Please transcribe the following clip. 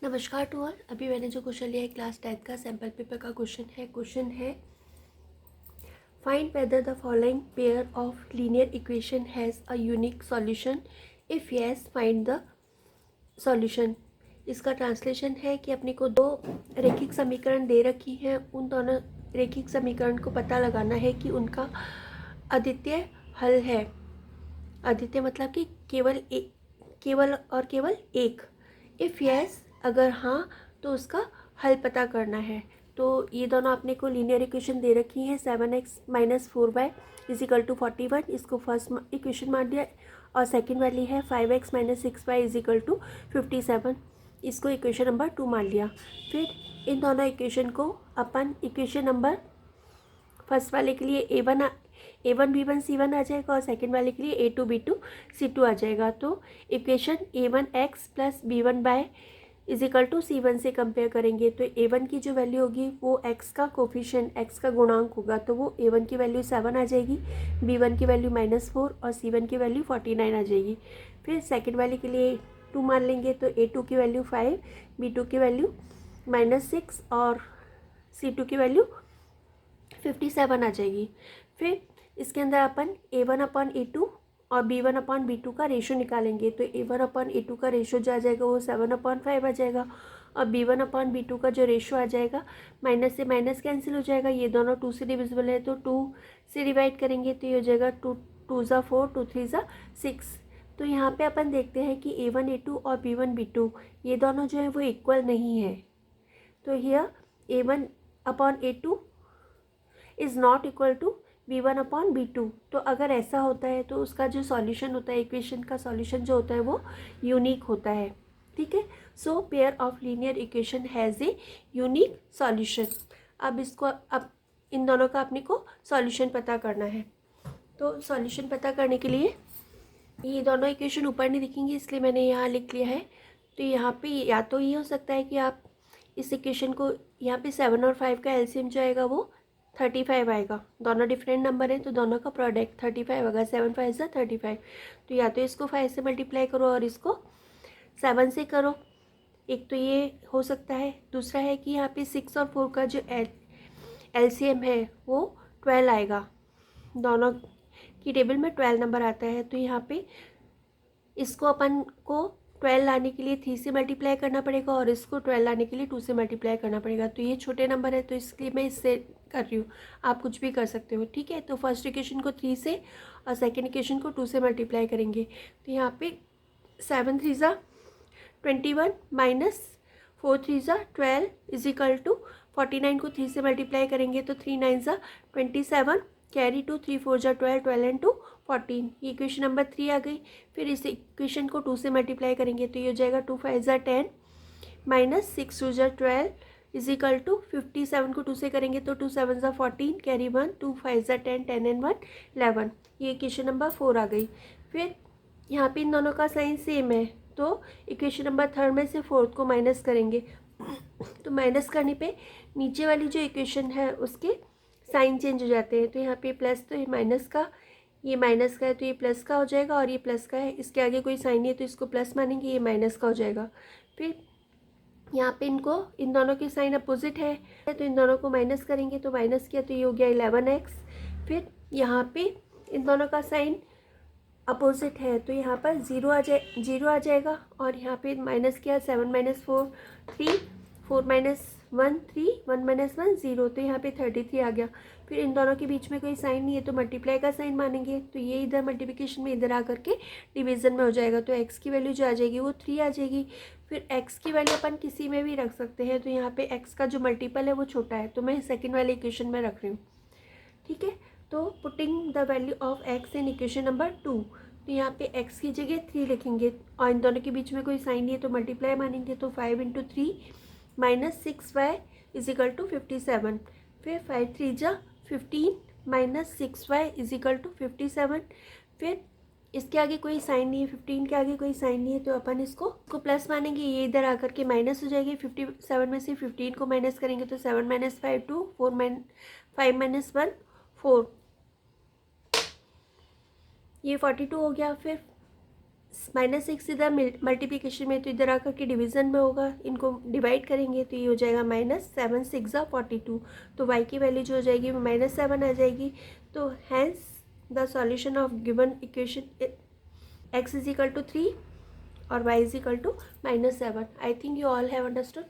नमस्कार to all. अभी मैंने जो क्वेश्चन लिया है क्लास 10th का सैम्पल पेपर का क्वेश्चन है find whether the following pair of linear equation has a unique solution, if yes find the solution. इसका ट्रांसलेशन है कि अपने को दो रैखिक समीकरण दे रखी हैं, उन दोनों रैखिक समीकरण को पता लगाना है कि उनका अद्वितीय हल है। अद्वितीय मतलब कि केवल एक। इफ़ यस अगर हाँ तो उसका हल पता करना है। तो ये दोनों अपने को लीनियर इक्वेशन दे रखी हैं 7x - 4y = 41, इसको फर्स्ट इक्वेशन मान लिया। और सेकंड वाली है 5x - 6y = 57, इसको इक्वेशन नंबर 2 मान लिया। फिर इन दोनों इक्वेशन को अपन इक्वेशन नंबर फर्स्ट वाले के लिए A1 B1 C1 आ जाएगा और सेकंड वाले के लिए A2 B2 C2 आ जाएगा। तो इक्वेशन A1x + B1y = C1 से कंपेयर करेंगे तो A1 की जो वैल्यू होगी वो x का कोफिशिएंट, x का गुणांक होगा, तो वो A1 की वैल्यू 7 आ जाएगी, B1 की वैल्यू -4 और C1 की वैल्यू 49 आ जाएगी। फिर सेकंड वाले के लिए 2 मान लेंगे तो A2 की वैल्यू 5, B2 की वैल्यू -6 और C2 की वैल्यू 57 आ जाएगी। फिर इसके अंदर अपन A1/A2 और B1/B2 का रेशो निकालेंगे तो A1/A2 का रेशो जो आ जाएगा वो 7/5 आ जाएगा और B1/B2 का जो रेशो आ जाएगा माइनस से माइनस कैंसिल हो जाएगा। ये दोनों 2 से डिविजिबल है तो 2 से डिवाइड करेंगे तो ये हो जाएगा 2 × 4 2 3 × 6। तो यहाँ पे अपन देखते हैं कि A1A2 और B1B2 ये दोनों जो है वो इक्वल नहीं है। तो here A1/A2 is not equal to B1/B2। तो अगर ऐसा होता है तो उसका जो सॉल्यूशन होता है, इक्वेशन का सॉल्यूशन जो होता है वो यूनिक होता है। ठीक है। So pair of linear equation has a unique solution. अब इन दोनों का अपने को सॉल्यूशन पता करना है। तो सॉल्यूशन पता करने के लिए ये दोनों इक्वेशन ऊपर नहीं दिखेंगे इसलिए मैंने यहाँ लिख लिया है। तो यहाँ पे या तो ये हो सकता है कि आप इस इक्वेशन को यहाँ पे 7 और 5 का एलसीएम जो आएगा वो 35 आएगा। दोनों डिफरेंट नंबर हैं तो दोनों का प्रोडक्ट 35 आएगा। 7 5 ज़ा 35। तो या तो इसको 5 से मल्टीप्लाई करो और इसको 7 से करो, एक तो ये हो सकता है। दूसरा है कि यहाँ पे 6 और 4 का जो एलसीएम है वो 12 आएगा। दोनों की टेबल में 12 नंबर आता है तो यहाँ पे इसको अपन को 12 लाने के लिए 3 से मल्टीप्लाई करना पड़ेगा और इसको 12 लाने के लिए 2 से मल्टीप्लाई करना पड़ेगा। तो ये छोटे नंबर है तो इसलिए मैं इससे कर रही हूँ, आप कुछ भी कर सकते हो। ठीक है। तो फर्स्ट इक्वेशन को 3 से और सेकेंड इक्वेशन को 2 से मल्टीप्लाई करेंगे तो यहाँ पे 7 3 ज़ा 21 -4 3 ज़ा 12 = 49 को 3 से मल्टीप्लाई करेंगे तो 3 9 ज़ा 27, कैरी 2 3 4 ज़ा 12, 12 एंड 2 14। ये इक्वेशन नंबर 3 आ गई। फिर इस इक्वेशन को 2 से मल्टीप्लाई करेंगे तो ये हो जाएगा 2 5 ज़ा 10 -6 2 ज़ा 12 = 57 को 2 से करेंगे तो 2 7 ज़ा 14, कैरी 1 2 5 ज़ा 10 10 एंड 1 11। ये इक्वेशन नंबर 4 आ गई। फिर यहाँ पे इन दोनों का साइन सेम है तो इक्वेशन नंबर 3 में से 4th को माइनस करेंगे तो माइनस करने पे नीचे वाली जो इक्वेशन है उसके साइन चेंज हो जाते हैं। तो यहाँ पे प्लस, तो ये माइनस का, ये माइनस का है तो ये प्लस का हो जाएगा और ये प्लस का है, इसके आगे कोई साइन नहीं है तो इसको प्लस मानेंगे, ये माइनस का हो जाएगा। फिर यहाँ पे इन दोनों के साइन अपोजिट है तो इन दोनों को माइनस करेंगे तो माइनस किया तो ये हो गया 11x। फिर यहाँ पे इन दोनों का साइन अपोजिट है तो यहाँ पर 0 आ जाएगा और यहाँ पे माइनस किया 7 - 4 3, 4 - 1 3, 1 - 1 0, तो यहाँ पे 33 आ गया। फिर इन दोनों के बीच में कोई साइन नहीं है तो मल्टीप्लाई का साइन मानेंगे तो ये इधर मल्टीप्लिकेशन में इधर आकर के डिवीज़न में हो जाएगा तो x की वैल्यू जो आ जाएगी वो 3 आ जाएगी। फिर x की वैल्यू अपन किसी में भी रख सकते हैं तो यहाँ पे x का जो मल्टीपल है वो छोटा है तो मैं सेकेंड वाले इक्वेशन में रख रही हूँ। ठीक है। तो putting the value of x in equation number 2, तो यहाँ पे x की जगह 3 लिखेंगे और इन दोनों के बीच में कोई साइन नहीं है तो मल्टीप्लाई मानेंगे तो 5 × 3 -6y = 57। फिर 5 3 ज़ा 15 -6y = 57। फिर इसके आगे कोई साइन नहीं है, 15 के आगे कोई साइन नहीं है तो अपन इसको प्लस मानेंगे, ये इधर आकर के माइनस हो जाएगी। 57 में से 15 को माइनस करेंगे तो 7 - 5 2 4 5 - 1 4, ये 42 हो गया। फिर -6 इधर मल्टीप्लिकेशन में तो इधर आकर के डिवीज़न में होगा, इनको डिवाइड करेंगे तो ये हो जाएगा -7 6 42। तो y की वैल्यू जो हो जाएगी वो -7 आ जाएगी। तो hence the solution of given equation x is equal to 3 और y is equal to -7। I think you all have understood.